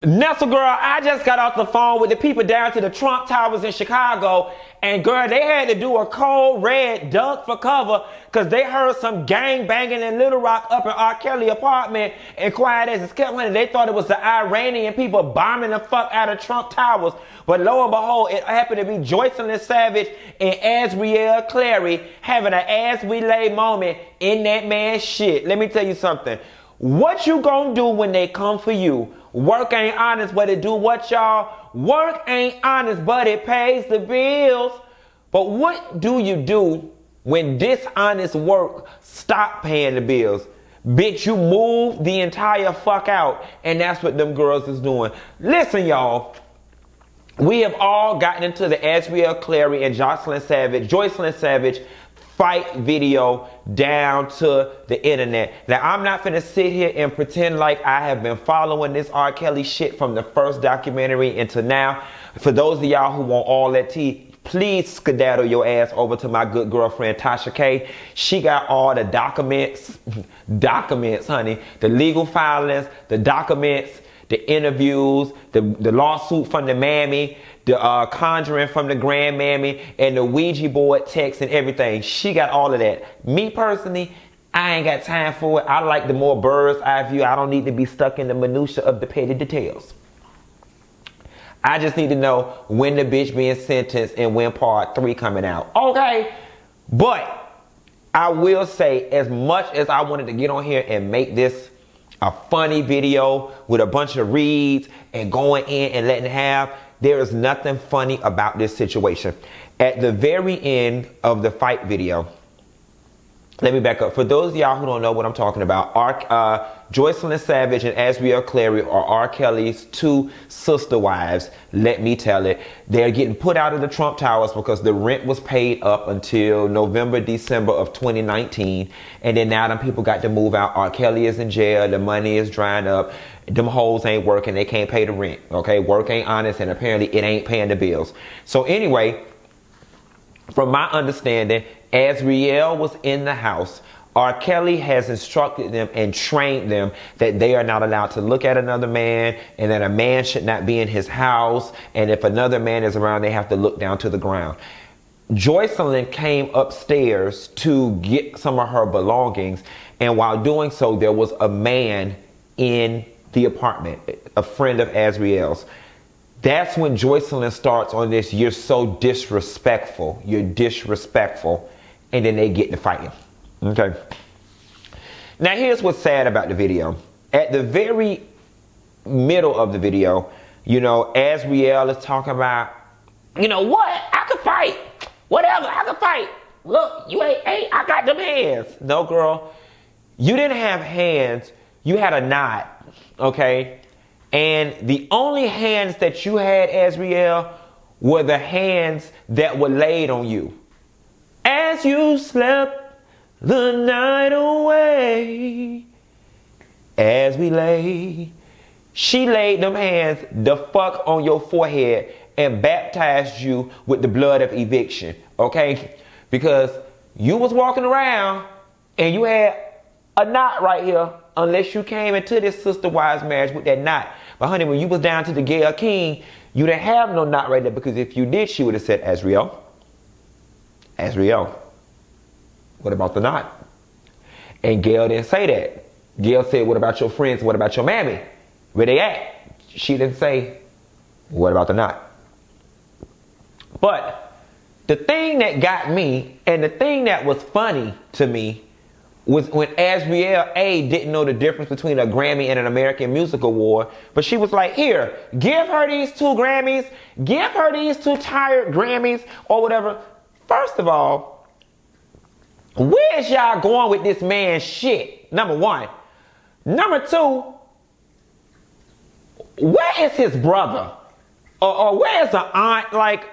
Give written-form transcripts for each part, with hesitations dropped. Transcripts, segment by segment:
Nestle girl, I just got off the phone with the people down to the Trump Towers in Chicago, and girl, they had to do a cold red duck for cover because they heard some gang banging in Little Rock up in R. Kelly apartment, and quiet as it's kept running, they thought it was the Iranian people bombing the fuck out of Trump Towers, but lo and behold, it happened to be Joycelyn Savage and Azriel Clary having an as we lay moment in that man's shit. Let me tell you something. What you gonna do when they come for you? Work ain't honest, but it do what, y'all? Work ain't honest, but it pays the bills. But what do you do when dishonest work stop paying the bills? Bitch, you move the entire fuck out, and that's what them girls is doing. Listen, y'all. We have all gotten into the Azriel Clary and Jocelyn Savage fight video down to the internet. Now, I'm not finna sit here and pretend like I have been following this R. Kelly shit from the first documentary until now. For those of y'all who want all that tea, please skedaddle your ass over to my good girlfriend, Tasha K. She got all the documents, honey, the legal filings, the documents, the interviews, the lawsuit from the mammy, the conjuring from the grandmammy, and the Ouija board text and everything. She got all of that. Me personally, I ain't got time for it. I like the more bird's eye view. I don't need to be stuck in the minutia of the petty details. I just need to know when the bitch being sentenced and when part 3 coming out. Okay, but I will say, as much as I wanted to get on here and make this a funny video with a bunch of reads and going in and letting it have, there is nothing funny about this situation. At the very end of the fight video, let me back up. For those of y'all who don't know what I'm talking about, Joycelyn Savage and Azriel Clary are R. Kelly's 2 sister wives. Let me tell it. They're getting put out of the Trump Towers because the rent was paid up until November, December of 2019. And then now them people got to move out. R. Kelly is in jail. The money is drying up. Them hoes ain't working. They can't pay the rent. Okay, work ain't honest, and apparently it ain't paying the bills. So anyway, from my understanding, Azriel was in the house. R. Kelly has instructed them and trained them that they are not allowed to look at another man, and that a man should not be in his house, and if another man is around, they have to look down to the ground. Joycelyn came upstairs to get some of her belongings, and while doing so, there was a man in the apartment, a friend of Azriel's. That's when Joycelyn starts on this, you're so disrespectful, you're disrespectful, and then they get to fighting. Okay. Now here's what's sad about the video. At the very middle of the video, you know, Azriel is talking about, you know what, I could fight, whatever, I could fight. Look, you ain't, I got them hands. No, girl, you didn't have hands, you had a knot, okay? And the only hands that you had, Azriel, were the hands that were laid on you. As you slept the night away, as we lay, she laid them hands the fuck on your forehead and baptized you with the blood of eviction, okay? Because you was walking around and you had a knot right here, unless you came into this sister wives marriage with that knot. But honey, when you was down to the Gayle King, you didn't have no knot right there, because if you did, she would have said, Azriel, what about the knot? And Gayle didn't say that. Gayle said, what about your friends? What about your mammy? Where they at? She didn't say, what about the knot? But the thing that got me, and the thing that was funny to me, was when Azriel didn't know the difference between a Grammy and an American Music Award, but she was like, here, give her these 2 Grammys, give her these 2 tired Grammys, or whatever. First of all, where's y'all going with this man's shit? Number 1. Number 2, where is his brother? Or where's the aunt? Like,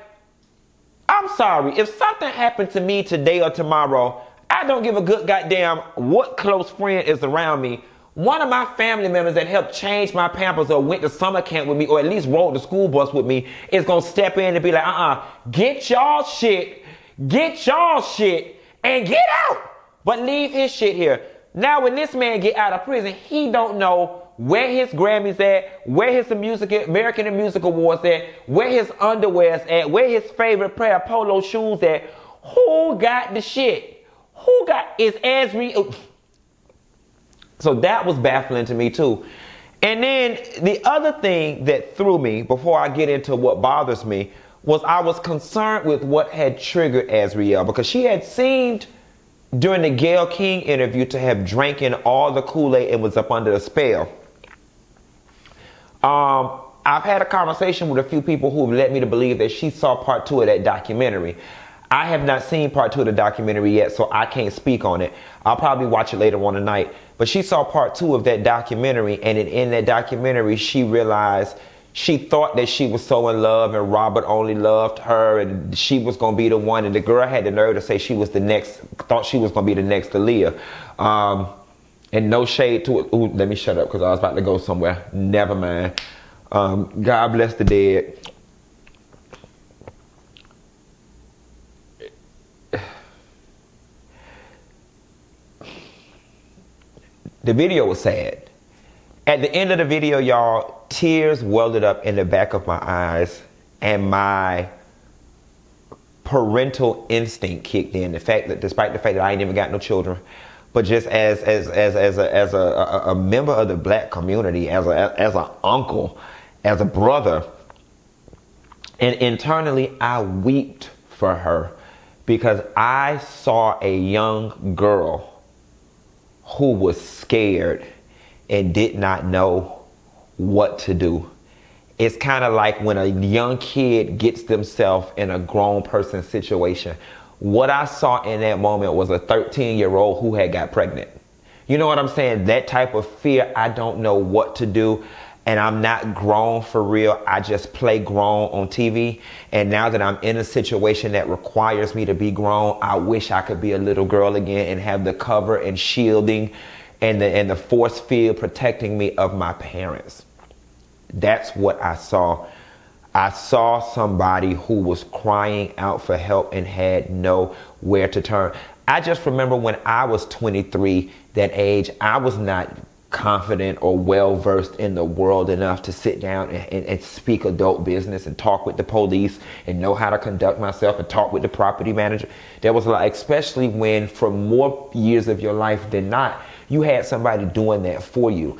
I'm sorry, if something happened to me today or tomorrow, I don't give a good goddamn what close friend is around me. One of my family members that helped change my Pampers or went to summer camp with me or at least rode the school bus with me is going to step in and be like, get y'all shit, and get out. But leave his shit here. Now when this man get out of prison, he don't know where his Grammys at, where his American Music Awards at, where his underwear's at, where his favorite pair of polo shoes at. Who got the shit? Who got, is Azriel? So that was baffling to me too. And then the other thing that threw me, before I get into what bothers me, was I was concerned with what had triggered Azriel, because she had seemed during the Gayle King interview to have drank in all the Kool-Aid and was up under a spell. I've had a conversation with a few people who have led me to believe that she saw part 2 of that documentary. I have not seen part 2 of the documentary yet, so I can't speak on it. I'll probably watch it later on tonight. But she saw part 2 of that documentary, and in that documentary, she realized she thought that she was so in love and Robert only loved her and she was going to be the one. And the girl had the nerve to say she was the next, thought she was going to be the next Aaliyah. And no shade to it. Ooh, let me shut up because I was about to go somewhere. Never mind. God bless the dead. The video was sad. At the end of the video, y'all, tears welled up in the back of my eyes and my parental instinct kicked in. The fact that, despite the fact that I ain't even got no children, but just as a member of the black community, as an uncle, as a brother, and internally I wept for her because I saw a young girl who was scared and did not know what to do. It's kind of like when a young kid gets themselves in a grown person situation. What I saw in that moment was a 13-year-old who had got pregnant. You know what I'm saying? That type of fear, I don't know what to do. And I'm not grown for real. I just play grown on TV. And now that I'm in a situation that requires me to be grown, I wish I could be a little girl again and have the cover and shielding and the force field protecting me of my parents. That's what I saw. I saw somebody who was crying out for help and had nowhere to turn. I just remember when I was 23, that age, I was not confident or well-versed in the world enough to sit down and speak adult business and talk with the police and know how to conduct myself and talk with the property manager. There was a lot, especially when for more years of your life than not, you had somebody doing that for you.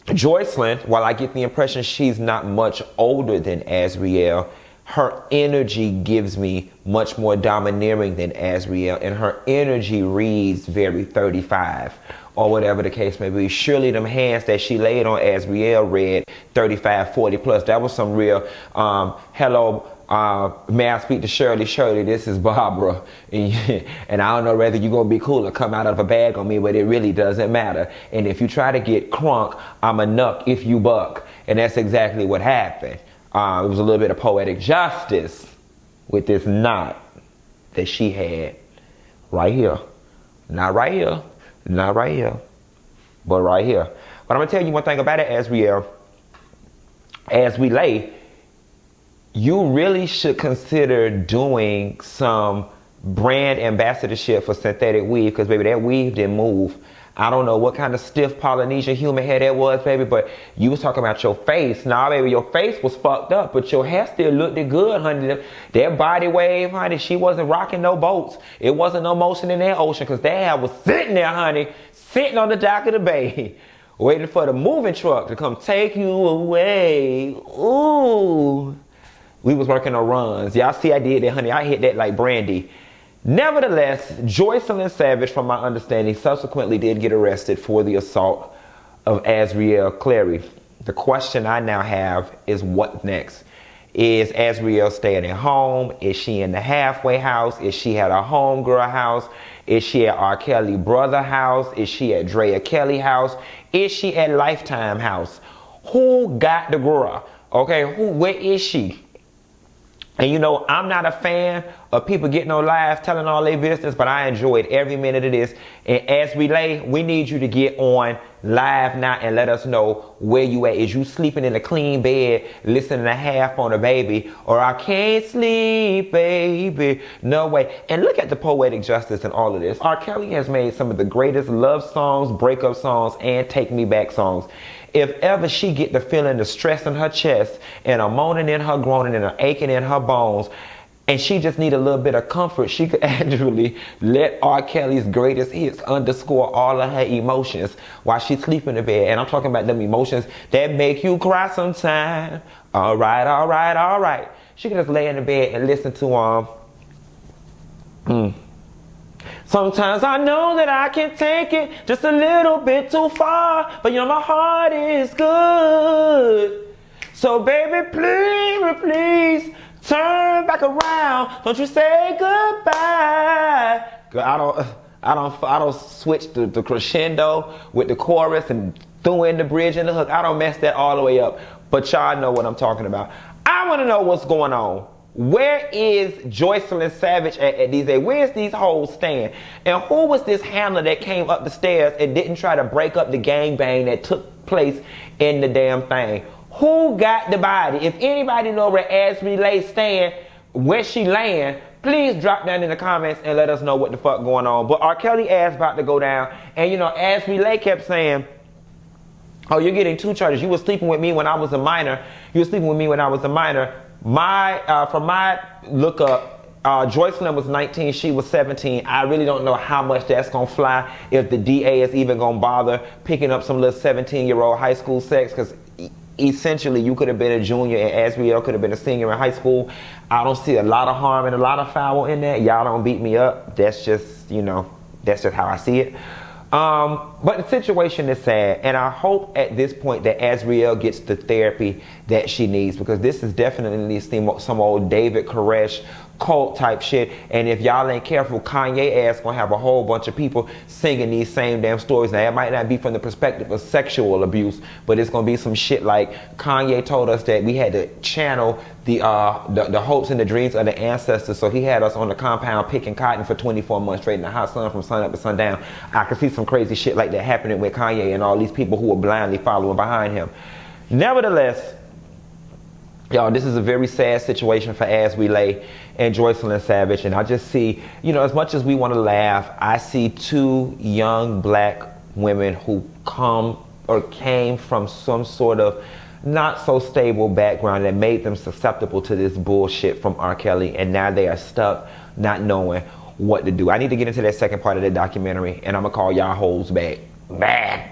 Joycelyn, while I get the impression she's not much older than Azriel, her energy gives me much more domineering than Azriel, and her energy reads very 35 or whatever the case may be. Surely them hands that she laid on Azriel read 35, 40 plus. That was some real, hello, may I speak to Shirley? Shirley, this is Barbara. And I don't know whether you're going to be cool or come out of a bag on me, but it really doesn't matter. And if you try to get crunk, I'm a nuck if you buck. And that's exactly what happened. It was a little bit of poetic justice with this knot that she had right here. Not right here. Not right here. But right here. But I'm going to tell you one thing about it, Azriel. As we lay, you really should consider doing some brand ambassadorship for synthetic weave, because baby, that weave didn't move. I don't know what kind of stiff Polynesian human hair that was, baby, but you was talking about your face. Nah, baby, your face was fucked up, but your hair still looked good, honey. That body wave, honey, she wasn't rocking no boats. It wasn't no motion in that ocean, because that hair was sitting there, honey, sitting on the dock of the bay, waiting for the moving truck to come take you away. Ooh. We was working on runs. Y'all see I did that, honey. I hit that like Brandy. Nevertheless, Joycelyn Savage, from my understanding, subsequently did get arrested for the assault of Azriel Clary. The question I now have is what next? Is Azriel staying at home? Is she in the halfway house? Is she at a homegirl house? Is she at R. Kelly brother house? Is she at Drea Kelly house? Is she at Lifetime house? Who got the girl? Okay, where is she? And you know, I'm not a fan of people getting on live telling all their business, but I enjoyed every minute of this. And as we lay, we need you to get on live now and let us know where you at. Is you sleeping in a clean bed, listening to Half on a Baby, or I can't sleep, baby, no way. And look at the poetic justice in all of this. R. Kelly has made some of the greatest love songs, breakup songs, and take me back songs. If ever she get the feeling the stress in her chest and a moaning in her groaning and a aching in her bones, and she just need a little bit of comfort, she could actually let R. Kelly's greatest hits underscore all of her emotions while she sleep in the bed. And I'm talking about them emotions that make you cry sometime. All right, all right, all right. She could just lay in the bed and listen to Sometimes I know that I can take it just a little bit too far, but you know my heart is good. So baby, please, please turn back around. Don't you say goodbye. I don't switch the crescendo with the chorus and throw in the bridge and the hook. I don't mess that all the way up. But y'all know what I'm talking about. I want to know what's going on. Where is Joycelyn Savage at these days? Where's these hoes stand? And who was this handler that came up the stairs and didn't try to break up the gangbang that took place in the damn thing? Who got the body? If anybody know where Azriel stand, where she laying, please drop down in the comments and let us know what the fuck going on. But R. Kelly ass about to go down. And you know, Azriel kept saying, oh, you're getting two charges. You were sleeping with me when I was a minor. You were sleeping with me when I was a minor. From my look up, Joycelyn was 19, she was 17. I really don't know how much that's gonna fly, if the DA is even gonna bother picking up some little 17-year-old high school sex, because essentially you could have been a junior and Azriel could have been a senior in high school. I don't see a lot of harm and a lot of foul in that. Y'all don't beat me up. That's just, you know, that's just how I see it. But the situation is sad, and I hope at this point that Azriel gets the therapy that she needs, because this is definitely some old David Koresh cult type shit. And if y'all ain't careful, Kanye ass gonna have a whole bunch of people singing these same damn stories. Now it might not be from the perspective of sexual abuse, but it's gonna be some shit like Kanye told us that we had to channel the hopes and the dreams of the ancestors. So he had us on the compound picking cotton for 24 months straight in the hot sun from sun up to sundown. I could see some crazy shit like that happening with Kanye and all these people who were blindly following behind him. Nevertheless, y'all, this is a very sad situation for Azriel and Joycelyn Savage. And I just see, you know, as much as we want to laugh, I see two young black women who came from some sort of not so stable background that made them susceptible to this bullshit from R. Kelly. And now they are stuck not knowing what to do. I need to get into that second part of the documentary, and I'm going to call y'all hoes back. Bye.